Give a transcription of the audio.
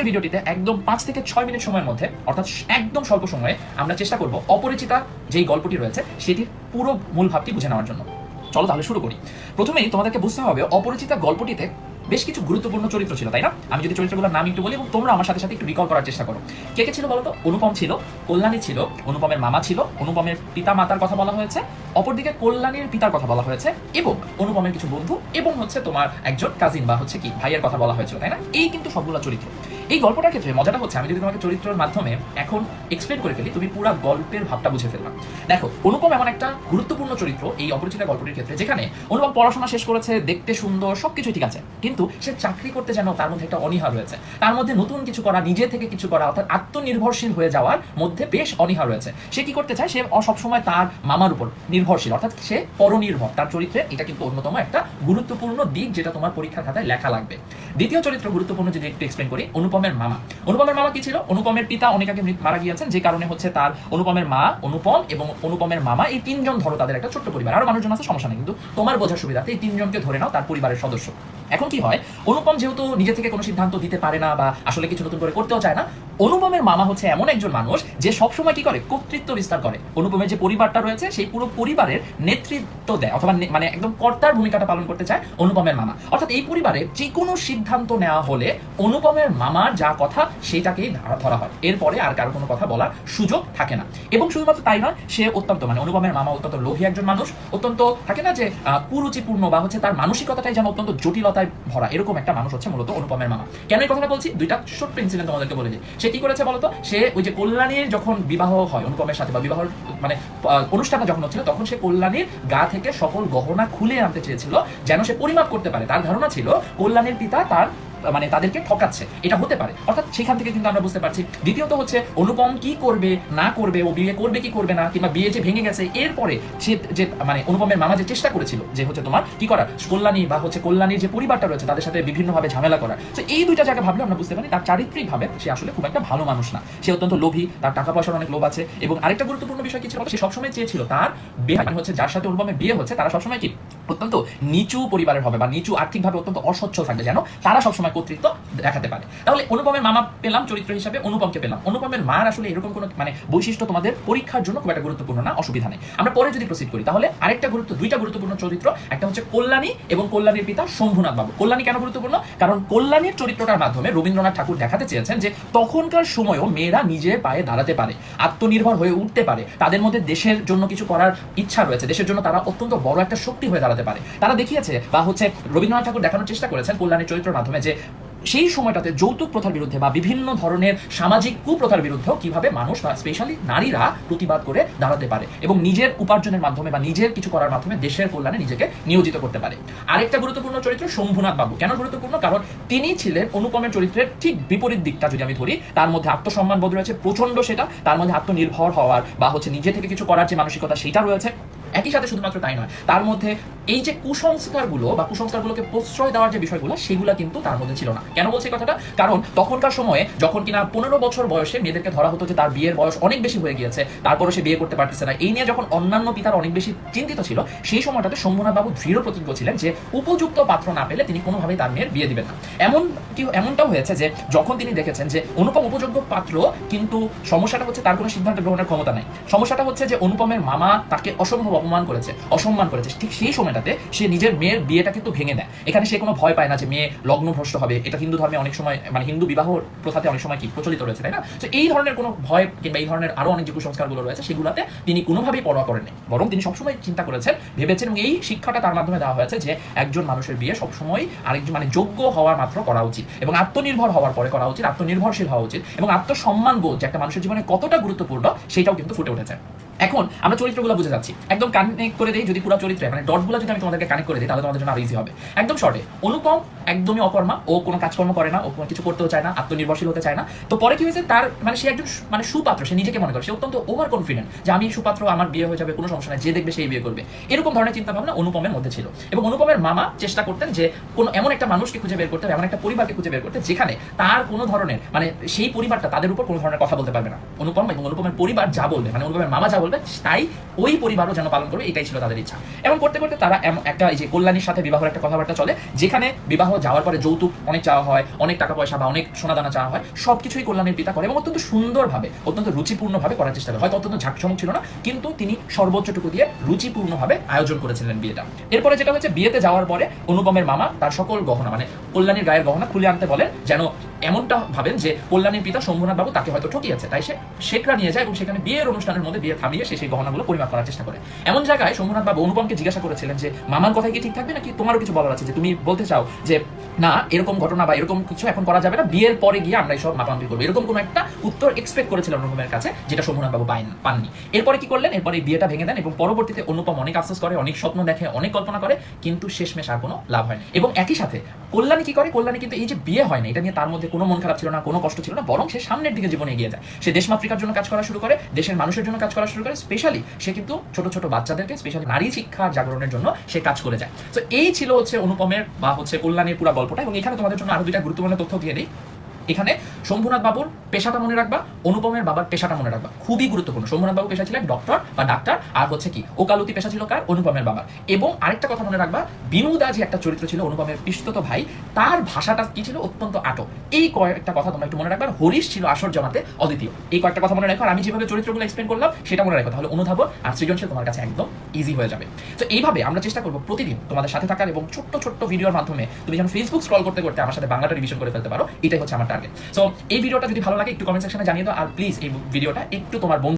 ভিডিওটিতে একদম 5 থেকে 6 মিনিট সময়ের মধ্যে অর্থাৎ একদম স্বল্প সময়ে আমরা চেষ্টা করব অপরিচিতা যেই গল্পটি রয়েছে সেটির পুরো মূল ভাবটি বুঝে নেওয়ার জন্য। চলো তাহলে শুরু করি। প্রথমেই তোমাদেরকে বুঝতে হবে অপরিচিতা গল্পটিতে বেশ কিছু গুরুত্বপূর্ণ চরিত্র ছিল, তাই না? আমি যদি চরিত্রগুলোর নাম একটু বলি এবং তোমরা আমার সাথে সাথে একটু রিকল করার চেষ্টা করো। কে কে ছিল বলো তো? অনুপম ছিল, কল্যাণী ছিল, অনুপমের মামা ছিল, অনুপমের পিতা মাতার কথা বলা হয়েছে, অপরদিকে কল্যাণীর পিতার কথা বলা হয়েছে এবং অনুপমের কিছু বন্ধু এবং হচ্ছে তোমার একজন কাজিন বা হচ্ছে কি ভাইয়ের কথা বলা হয়েছিল, তাই না? এই কিন্তু সবগুলো চরিত্র। এই গল্পটার ক্ষেত্রে মজাটা হচ্ছে আমি যদি তোমাকে চরিত্রের মাধ্যমে এখন এক্সপ্লেন করে ফেলি তুমি পুরো গল্পের ভাবটা বুঝে ফেলবা। দেখো, অনুপম এমন একটা গুরুত্বপূর্ণ চরিত্র এই অপরিচিতা গল্পটির ক্ষেত্রে, যেখানে অনুপম পড়াশোনা শেষ করেছে, দেখতে সুন্দর, সবকিছু ঠিক আছে, কিন্তু সে চাকরি করতে যেন তার মধ্যে একটা অনীহা রয়েছে, তার মধ্যে নতুন কিছু করা, নিজে থেকে কিছু করা, অর্থাৎ আত্মনির্ভরশীল হয়ে যাওয়ার মধ্যে বেশ অনীহা রয়েছে। সে কি করতে চায়? সে সবসময় তার মামার উপর নির্ভরশীল, অর্থাৎ সে পরনির্ভর। তার চরিত্রে এটা কিন্তু অন্যতম একটা গুরুত্বপূর্ণ দিক যেটা তোমার পরীক্ষার খাতায় লেখা লাগবে। দ্বিতীয় চরিত্র গুরুত্বপূর্ণ যদি একটু এক্সপ্লেন করি, অনুপমের মামা। অনুপমের মামা কি ছিল? অনুপমের পিতা অনেক আগে মারা গিয়েছেন, যে কারণে হচ্ছে তার অনুপমের মা, অনুপম এবং অনুপমের মামা এই তিনজন, ধরো তাদের একটা ছোট্ট পরিবার, আরো মানুষজন আছে সমস্যা নেই, কিন্তু তোমার বোঝার সুবিধাতে এই তিনজনকে ধরে নাও তার পরিবারের সদস্য। এখন কি হয়, অনুপম যেহেতু নিজে থেকে কোনো সিদ্ধান্ত দিতে পারে না বা আসলে কিছু নতুন করে করতেও চায় না, অনুপমের মামা হচ্ছে এমন একজন মানুষ যে সবসময় কি করে, কর্তৃত্ব বিস্তার করে। অনুপমের যে পরিবারটা রয়েছে সেই পুরো পরিবারের নেতৃত্ব দেয়, অথবা মানে একদম কর্তার ভূমিকাটা পালন করতে চায় অনুপমের মামা। অর্থাৎ এই পরিবারে যে কোনো সিদ্ধান্ত নেওয়া হলে অনুপমের মামার যা কথা সেটাকেই ধরা হয়, এরপরে আর কারো কোনো কথা বলার সুযোগ থাকে না। এবং শুধুমাত্র তাই নয়, সে অত্যন্ত মানে অনুপমের মামা অত্যন্ত লোভী একজন মানুষ, অত্যন্ত থাকে না যে কুরুচিপূর্ণ বা হচ্ছে তার মানসিকতাটাই যেন অত্যন্ত জটিলতায় ভরা, এরকম একটা মানুষ হচ্ছে মূলত অনুপমের মামা। কেন এই কথাটা বলছি? দুইটা ছোট্ট ইনসিডেন্ট তোমাদেরকে বলে দিই। সে কি করেছে বলতো? সে ওই যে কল্যাণীর যখন বিবাহ হয় অনুপমের সাথে, বা বিবাহের মানে অনুষ্ঠানটা যখন হচ্ছিল, তখন সে কল্যাণীর গা থেকে সকল গহনা খুলে আনতে চেয়েছিল যেন সে পরিমাপ করতে পারে। তার ধারণা ছিল কল্যাণীর পিতা তার মানে তাদেরকে ঠকাচ্ছে, এটা হতে পারে। অর্থাৎ সেখান থেকে কিন্তু আমরা বুঝতে পারছি। দ্বিতীয়ত হচ্ছে অনুপম কি করবে না করবে, ও বিয়ে করবে কি করবে না, কিংবা বিয়ে যে ভেঙে গেছে এরপরে সে যে মানে অনুপমের মামা যে চেষ্টা করেছিল যে হচ্ছে তোমার কি করা, কল্যাণী বা হচ্ছে কল্যাণীর যে পরিবারটা রয়েছে তাদের সাথে বিভিন্নভাবে ঝামেলা করা। তো এই দুইটা জায়গা ভাবলে আমরা বুঝতে পারি তার চারিত্রিক ভাবে সে আসলে খুব একটা ভালো মানুষ না, সে অত্যন্ত লোভী, তার টাকা পয়সার অনেক লোভ আছে। এবং আরেকটা গুরুত্বপূর্ণ বিষয় কি ছিল, সে সবসময় চেয়েছিল তার বিয়ে হচ্ছে যার সাথে অনুপমের বিয়ে হচ্ছে তারা সবসময় কি অত্যন্ত নিচু পরিবারের হবে বা নিচু আর্থিকভাবে অত্যন্ত অসচ্ছল থাকবে, যেন তারা সবসময় কর্তৃত্ব দেখাতে পারে। তাহলে অনুপমের মামা পেলাম চরিত্র হিসাবে, অনুপমকে পেলাম। অনুপমের মার আসলে এরকম কোনো মানে বৈশিষ্ট্য তোমাদের পরীক্ষার জন্য খুব একটা গুরুত্বপূর্ণ না, অসুবিধা নেই। আমরা পরে যদি প্রসিড করি তাহলে আরেকটা দুইটা গুরুত্বপূর্ণ চরিত্র, একটা হচ্ছে কল্যাণী এবং কল্যাণীর পিতা শম্ভুনাথ বাবু। কল্যাণী কেন গুরুত্বপূর্ণ? কারণ কল্যাণীর চরিত্রটার মাধ্যমে রবীন্দ্রনাথ ঠাকুর দেখাতে চেয়েছেন যে তখনকার সময়ও মেয়েরা নিজের পায়ে দাঁড়াতে পারে, আত্মনির্ভর হয়ে উঠতে পারে, তাদের মধ্যে দেশের জন্য কিছু করার ইচ্ছা রয়েছে, দেশের জন্য তারা অত্যন্ত বড় একটা শক্তি হয়ে দাঁড়াতে পারে। তারা দেখিয়েছে বা হচ্ছে রবীন্দ্রনাথ ঠাকুর দেখানোর চেষ্টা করেছেন কল্যাণীর চরিত্রের মাধ্যমে যে সেই সময়টাতে যৌতুক প্রথার বিরুদ্ধে বা বিভিন্ন ধরনের সামাজিক কুপ্রথার বিরুদ্ধেও কিভাবে মানুষ বা স্পেশালি নারীরা প্রতিবাদ করে দাঁড়াতে পারে এবং নিজের উপার্জনের মাধ্যমে বা নিজের কিছু করার মাধ্যমে দেশের কল্যাণে নিজেকে নিয়োজিত করতে পারে। আরেকটা গুরুত্বপূর্ণ চরিত্র শম্ভুনাথ বাবু। কেন গুরুত্বপূর্ণ? কারণ তিনি ছিলেন অনুপমের চরিত্রের ঠিক বিপরীত দিকটা যদি আমি ধরি। তার মধ্যে আত্মসম্মান বোধ রয়েছে প্রচন্ড, সেটা তার মধ্যে আত্মনির্ভর হওয়ার বা হচ্ছে নিজে থেকে কিছু করার যে মানসিকতা সেটা রয়েছে। একই সাথে শুধুমাত্র তাই নয়, তার মধ্যে এই যে কুসংস্কারগুলোকে প্রশ্রয় দেওয়ার যে বিষয়গুলো সেগুলো কিন্তু তার মধ্যে ছিল না। কেন বলছি কথাটা? কারণ তখনকার সময়ে যখন কিনা 15 বছর বয়সে মেয়েদেরকে ধরা হতো যে তার বিয়ের বয়স অনেক বেশি হয়ে গিয়েছে, তারপরও সে বিয়ে করতে পারতেছে না, এই নিয়ে যখন অন্যান্য পিতারা অনেক বেশি চিন্তিত ছিল, সেই সময়টাতে শম্ভুনাথ বাবু দৃঢ় প্রতিজ্ঞ ছিলেন যে উপযুক্ত পাত্র না পেলে তিনি কোনোভাবেই তার মেয়ের বিয়ে দিবেন না। এমনটাও হয়েছে যে যখন তিনি দেখেছেন যে অনুপম উপযোগ্য পাত্র, কিন্তু সমস্যাটা হচ্ছে তার কোনো সিদ্ধান্ত গ্রহণের ক্ষমতা নাই। সমস্যাটা হচ্ছে যে অনুপমের মামা তাকে অসম্ভব অসম্মান করেছে, ঠিক সেই সময়টাতে সে নিজের মেয়ের বিয়েটা কিন্তু ভেঙে দেয়। এখানে সে কোনো ভয় পায় না যে মেয়ে লগ্নভ্রষ্ট হবে, এটা হিন্দু ধর্মে অনেক সময় মানে হিন্দু বিবাহ প্রথাতে অনেক সময় কি প্রচলিত রয়েছে, তাই না? তো এই ধরনের কোনো ভয় কিংবা এই ধরনের আরো অনেক যে কুসংস্কারগুলো রয়েছে সেগুলোতে তিনি কোনোভাবেই পরোয়া করেননি, বরং তিনি সবসময় চিন্তা করেছেন, ভেবেছেন, এবং এই শিক্ষাটা তার মাধ্যমে দেওয়া হয়েছে যে একজন মানুষের বিয়ে সবসময় আরেকজন মানে যোগ্য হওয়ার মাত্র করা উচিত এবং আত্মনির্ভর হওয়ার পরে করা উচিত, আত্মনির্ভরশীল হওয়া উচিত এবং আত্মসম্মান বোধ যে একটা মানুষের জীবনে কতটা গুরুত্বপূর্ণ সেটাও কিন্তু ফুটে উঠেছে। এখন আমরা চরিত্রগুলো বুঝে যাচ্ছি, একদম কানেক্ট করে দিই যদি পুরো চরিত্রে মানে ডটগুলো যদি আমি তোমাদেরকে কানেক্ট করে দিই তাহলে তোমাদের জন্য আরো ইজি হবে। একদম শর্টে, অনুপম একদমই অকর্মা, ও কোনো কাজকর্ম করে না, ও কোনো কিছু করতেও চায় না, আত্মনির্ভরশীল হতে চায় না। তো পরে কি হয়েছে, তার মানে সে একজন মানে সুপাত্র, সে নিজেকে মনে করে, সে অত্যন্ত ওভার কনফিডেন্ট যে আমি সুপাত্র, আমার বিয়ে হয়ে যাবে, কোনো সমস্যা নাই, যে দেখবে সেই বিয়ে করবে, এরকম ধরনের চিন্তা ভাবনা অনুপমের মধ্যে ছিল। এবং অনুপমের মামা চেষ্টা করতেন যে কোনো এমন একটা মানুষকে খুঁজে বের করতে, এমন একটা পরিবারকে খুঁজে বের করতে যেখানে তার কোনো ধরনের মানে সেই পরিবারটা তাদের উপর কোনো ধরনের কথা বলতে পারবে না। অনুপম এবং অনুপমের পরিবার যা বলবে, মানে অনুপমের মামা যা বলবে তাই ওই পরিবারও যেন পালন করবে, এটাই ছিল তাদের ইচ্ছা। এবং করতে করতে তারা একটা এই যে কল্যাণীর সাথে বিবাহের একটা কথাবার্তা চলে, যেখানে বিবাহ যাওয়ার পরে যৌতুক অনেক চাওয়া হয়, অনেক টাকা পয়সা বা অনেক সোনাদানা চাওয়া হয়, সবকিছুই কল্যাণীর পিতা করে এবং অত্যন্ত সুন্দরভাবে, অত্যন্ত রুচিপূর্ণভাবে করার চেষ্টা করে। হয়তো অত্যন্ত ঝাঁকঝমক ছিল না, কিন্তু তিনি সর্বোচ্চটুকু দিয়ে রুচিপূর্ণভাবে আয়োজন করেছিলেন বিয়েটা। এরপরে যেটা হচ্ছে, বিয়েতে যাওয়ার পরে অনুপমের মামা তার সকল গহনা, মানে কল্যাণীর গায়ের গহনা খুলে আনতে বলেন, যেন এমনটা ভাবেন যে কল্যাণীর পিতা শম্ভুনাথ বাবু তাকে হয়তো ঠকিয়েছে, তাই সে শেখরা নিয়ে যায় এবং সেখানে বিয়ের অনুষ্ঠানের মধ্যে বিয়ে থামিয়ে সে সেই গহনাগুলো পরিমাপ করার চেষ্টা করে। এমন জায়গায় শম্ভুনাথ বাবু অনুপমকে জিজ্ঞাসা করেছিলেন যে মামার কথা কি ঠিক থাকবে নাকি তোমারও কিছু বলার আছে, যে তুমি বলতে চাও যে না এরকম ঘটনা বা এরকম কিছু এখন করা যাবে না, বিয়ের পরে গিয়ে আমরা সব মাপামাপি করবো, এরকম কোনো একটা উত্তর এক্সপেক্ট করেছিলেন অনুপমের কাছে, যেটা শম্ভুনাথ বাবু পাননি। এরপরে কি করলেন, এরপরে বিয়েটা ভেঙে দেন এবং পরবর্তীতে অনুপম অনেক আফসোস করে, অনেক স্বপ্ন দেখে, অনেক কল্পনা করে, কিন্তু শেষমেশ আর কোনো লাভ হয় না। এবং একই সাথে কল্যাণী কি করে, কল্যাণী কিন্তু এই যে বিয়ে হয় না এটা নিয়ে তার মধ্যে কোনো মন খারাপ ছিল না, কোনো কষ্ট ছিল না, বরং সে সামনের দিকে জীবনে এগিয়ে যায়। সে দেশমাতৃকার জন্য কাজ করা শুরু করে, দেশের মানুষের জন্য কাজ করা শুরু করে, স্পেশালি সে কিন্তু ছোট ছোট বাচ্চাদেরকে, স্পেশালি নারী শিক্ষা জাগরণের জন্য সে কাজ করে যায়। তো এই ছিল হচ্ছে অনুপমের বা হচ্ছে কল্যাণীর পুরো গল্পটা। এবং এখানে তোমাদের জন্য আরো দুইটা গুরুত্বপূর্ণ তথ্য দিয়ে দিই। এখানে শম্ভুনাথ বাবুর পেশাটা মনে রাখবা, অনুপমের বাবার পেশাটা মনে রাখবা, খুবই গুরুত্বপূর্ণ। শম্ভুনাথ বাবু পেশা ছিলেন ডক্টর বা ডাক্তার, আর হচ্ছে কি ওকালতি পেশা ছিল কার, অনুপমের বাবার। এবং আরেকটা কথা মনে রাখবা, বিনুদা যে একটা চরিত্র ছিল অনুপমের পিস্তত ভাই, তার ভাষাটা কি ছিল, অত্যন্ত আটক। এই কয়েকটা কথা তোমরা একটু মনে রাখবা। হরিশ ছিল আসর জমাতে অদ্বিতীয়, এই কয়েকটা কথা মনে রাখো। আর আমি যেভাবে চরিত্রগুলো এক্সপ্লেন করলাম সেটা মনে রাখো, তাহলে অনুধাবন আর সৃজনশীল তোমার কাছে একদম ইজি হয়ে যাবে। তো এইভাবে আমরা চেষ্টা করবো প্রতিদিন তোমাদের সাথে থাকার এবং ছোট্ট ছোট্ট ভিডিওর মাধ্যমে তুমি যেন ফেসবুক স্ক্রল করতে করতে আমার সাথে বাংলাটা রিভিশন করে ফেলতে পারো, এটাই হচ্ছে আমার টার্গেট। সো এই ভিডিওটা যদি ভালো লাগে একটু কমেন্ট সেকশনে জানিয়ে দাও, আর প্লিজ এই ভিডিওটা একটু তোমার বন্ধু